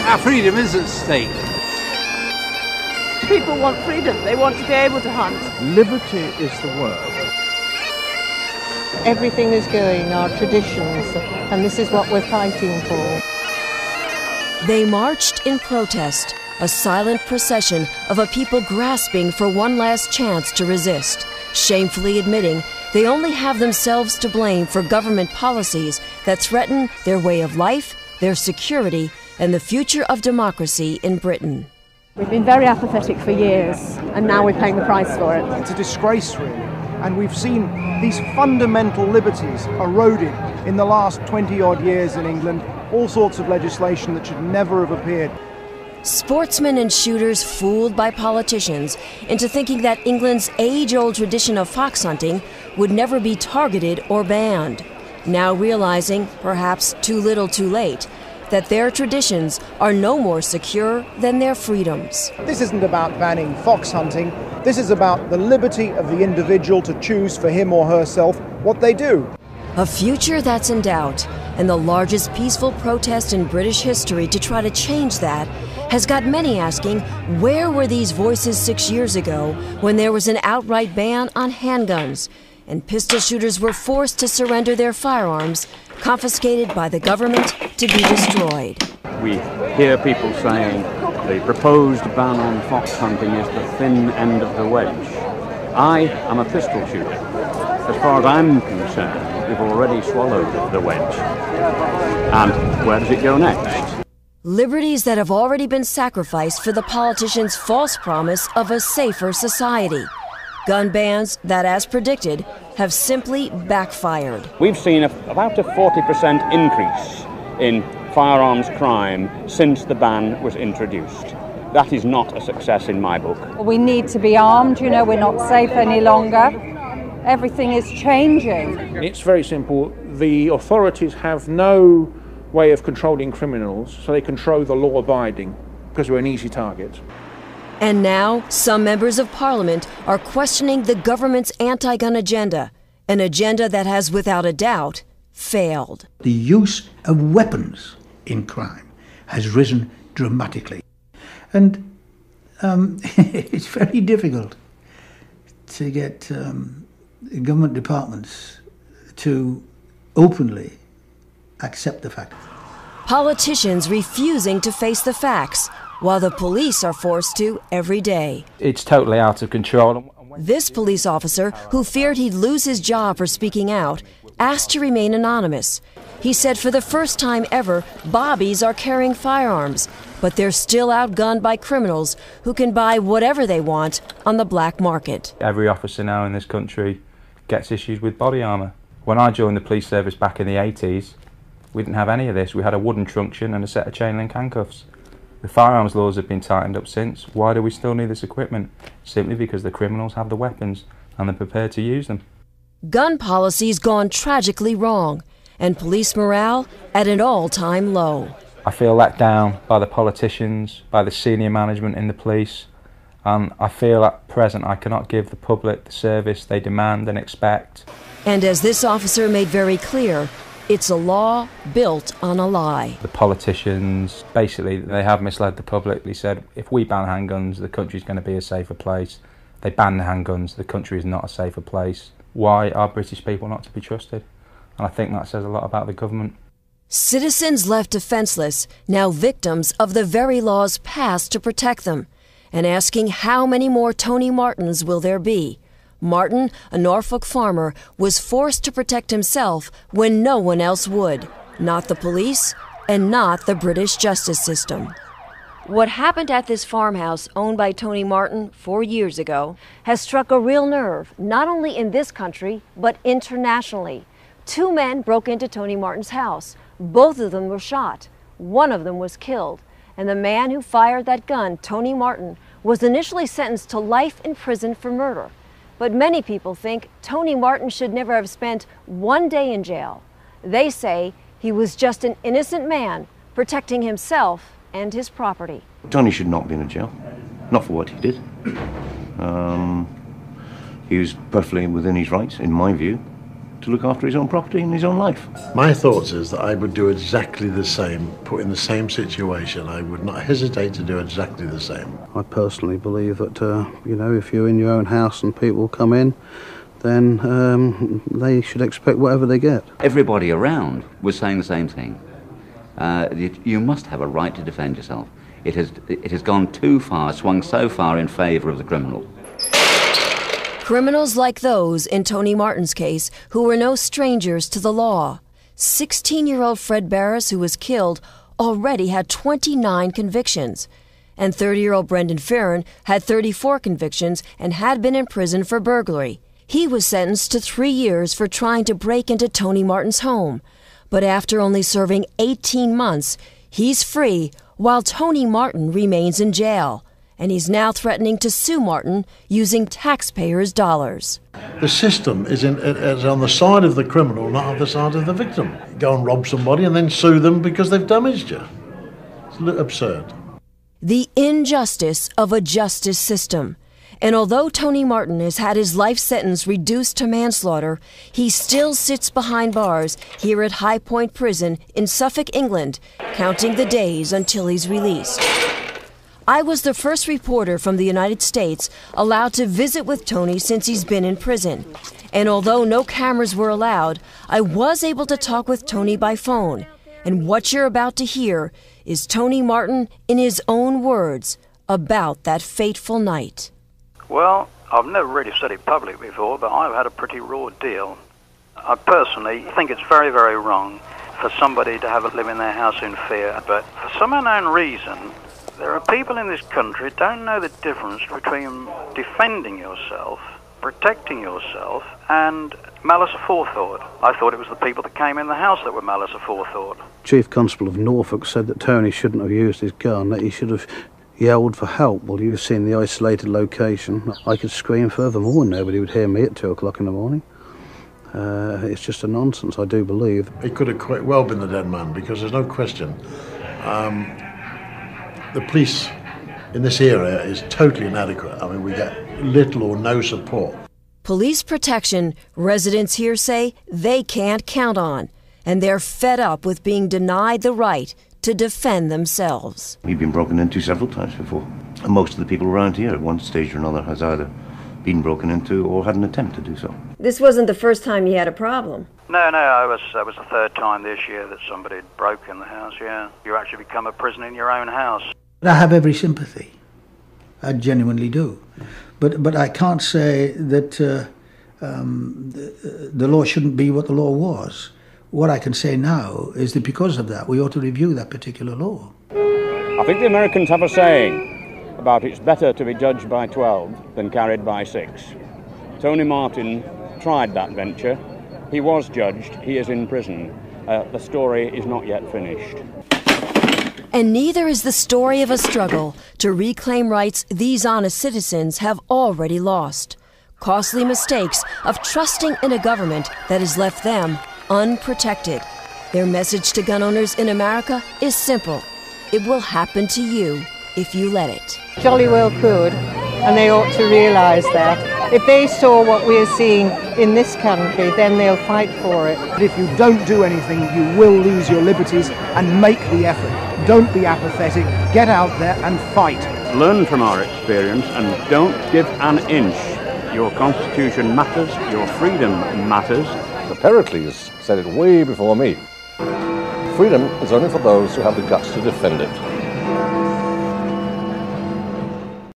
Our freedom is at stake. People want freedom. They want to be able to hunt. Liberty is the word. Everything is going, our traditions, and this is what we're fighting for. They marched in protest, a silent procession of a people grasping for one last chance to resist, shamefully admitting they only have themselves to blame for government policies that threaten their way of life, their security, and the future of democracy in Britain. We've been very apathetic for years, and now we're paying the price for it. It's a disgrace, really. And we've seen these fundamental liberties eroded in the last 20-odd years in England, all sorts of legislation that should never have appeared. Sportsmen and shooters fooled by politicians into thinking that England's age-old tradition of fox hunting would never be targeted or banned, now realizing, perhaps too little too late, that their traditions are no more secure than their freedoms. This isn't about banning fox hunting. This is about the liberty of the individual to choose for him or herself what they do. A future that's in doubt, and the largest peaceful protest in British history to try to change that has got many asking, where were these voices 6 years ago when there was an outright ban on handguns and pistol shooters were forced to surrender their firearms, confiscated by the government to be destroyed? We hear people saying the proposed ban on fox hunting is the thin end of the wedge. I am a pistol shooter. As far as I'm concerned, we've already swallowed the wedge. And where does it go next? Liberties that have already been sacrificed for the politicians' false promise of a safer society. Gun bans that, as predicted, have simply backfired. We've seen about a 40% increase in firearms crime since the ban was introduced. That is not a success in my book. We need to be armed, you know, we're not safe any longer. Everything is changing. It's very simple. The authorities have no way of controlling criminals, so they control the law-abiding because we're an easy target. And now, some members of Parliament are questioning the government's anti-gun agenda, an agenda that has, without a doubt, failed. The use of weapons in crime has risen dramatically. And it's very difficult to get government departments to openly accept the fact. Politicians refusing to face the facts, while the police are forced to every day. It's totally out of control. This police officer, who feared he'd lose his job for speaking out, asked to remain anonymous. He said for the first time ever, bobbies are carrying firearms, but they're still outgunned by criminals who can buy whatever they want on the black market. Every officer now in this country gets issues with body armour. When I joined the police service back in the 80s, we didn't have any of this. We had a wooden truncheon and a set of chain link handcuffs. The firearms laws have been tightened up since. Why do we still need this equipment? Simply because the criminals have the weapons and they're prepared to use them. Gun policy's gone tragically wrong, and police morale at an all-time low. I feel let down by the politicians, by the senior management in the police, and I feel at present I cannot give the public the service they demand and expect. And as this officer made very clear, it's a law built on a lie. The politicians, basically, they have misled the public. They said, if we ban handguns, the country's going to be a safer place. They ban the handguns, the country is not a safer place. Why are British people not to be trusted? And I think that says a lot about the government. Citizens left defenseless, now victims of the very laws passed to protect them, and asking how many more Tony Martins will there be. Martin, a Norfolk farmer, was forced to protect himself when no one else would, not the police and not the British justice system. What happened at this farmhouse owned by Tony Martin 4 years ago has struck a real nerve, not only in this country, but internationally. 2 men broke into Tony Martin's house. Both of them were shot. One of them was killed. And the man who fired that gun, Tony Martin, was initially sentenced to life in prison for murder. But many people think Tony Martin should never have spent 1 day in jail. They say he was just an innocent man protecting himself and his property. Tony should not be in a jail, not for what he did. He was perfectly within his rights, in my view. to look after his own property and his own life. My thoughts is that I would do exactly the same, put in the same situation. I would not hesitate to do exactly the same. I personally believe that, you know, if you're in your own house and people come in, then they should expect whatever they get. Everybody around was saying the same thing. You must have a right to defend yourself. It has gone too far, swung so far in favour of the criminal. Criminals like those in Tony Martin's case, who were no strangers to the law. 16-year-old Fred Barris, who was killed, already had 29 convictions. And 30-year-old Brendan Farron had 34 convictions and had been in prison for burglary. He was sentenced to 3 years for trying to break into Tony Martin's home. But after only serving 18 months, he's free while Tony Martin remains in jail. And he's now threatening to sue Martin using taxpayers' dollars. The system is on the side of the criminal, not on the side of the victim. Go and rob somebody and then sue them because they've damaged you. It's absurd. The injustice of a justice system. And although Tony Martin has had his life sentence reduced to manslaughter, he still sits behind bars here at High Point Prison in Suffolk, England, counting the days until he's released. I was the first reporter from the United States allowed to visit with Tony since he's been in prison. And although no cameras were allowed, I was able to talk with Tony by phone. And what you're about to hear is Tony Martin in his own words about that fateful night. Well, I've never really said it publicly before, but I've had a pretty raw deal. I personally think it's very, very wrong for somebody to have to live in their house in fear. But for some unknown reason, there are people in this country who don't know the difference between defending yourself, protecting yourself, and malice aforethought. I thought it was the people that came in the house that were malice aforethought. Chief Constable of Norfolk said that Tony shouldn't have used his gun, that he should have yelled for help. Well, you've seen the isolated location. I could scream furthermore and nobody would hear me at 2 o'clock in the morning. It's just a nonsense, I do believe. It could have quite well been the dead man, because there's no question. The police in this area is totally inadequate. I mean, we get little or no support. Police protection, residents here say they can't count on, and they're fed up with being denied the right to defend themselves. We've been broken into several times before, and most of the people around here at one stage or another has either been broken into or had an attempt to do so. This wasn't the first time you had a problem. No, that was the third time this year that somebody had broken the house, yeah. You actually become a prisoner in your own house. I have every sympathy. I genuinely do. But I can't say that the law shouldn't be what the law was. What I can say now is that because of that, we ought to review that particular law. I think the Americans have a saying about it's better to be judged by 12 than carried by 6. Tony Martin tried that venture. He was judged. He is in prison. The story is not yet finished. And neither is the story of a struggle to reclaim rights these honest citizens have already lost. Costly mistakes of trusting in a government that has left them unprotected. Their message to gun owners in America is simple. It will happen to you if you let it. Jolly well could, and they ought to realise that. If they saw what we're seeing in this country, then they'll fight for it. But if you don't do anything, you will lose your liberties, and make the effort. Don't be apathetic. Get out there and fight. Learn from our experience and don't give an inch. Your Constitution matters, your freedom matters. Pericles said it way before me. Freedom is only for those who have the guts to defend it.